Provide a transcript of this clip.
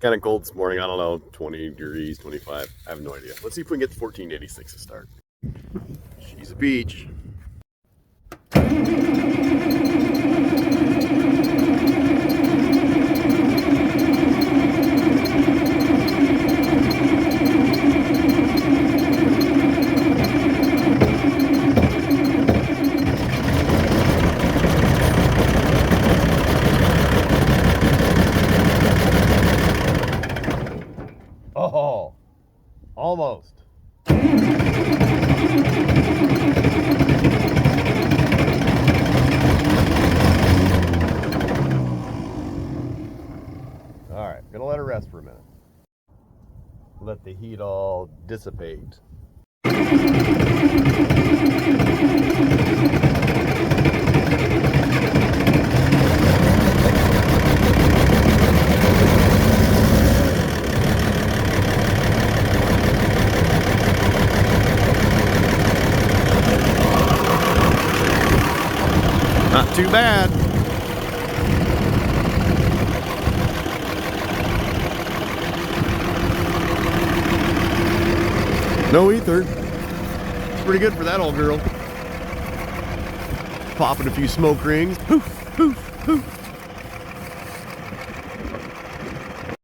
kind of cold this morning. I don't know, 20 degrees, 25. I have no idea. Let's see if we can get the 1486 to start. She's a beach. Oh, almost. All right, gonna let her rest for a minute. Let the heat all dissipate. Not too bad. No ether. It's pretty good for that old girl. Popping a few smoke rings. Poof, poof, poof.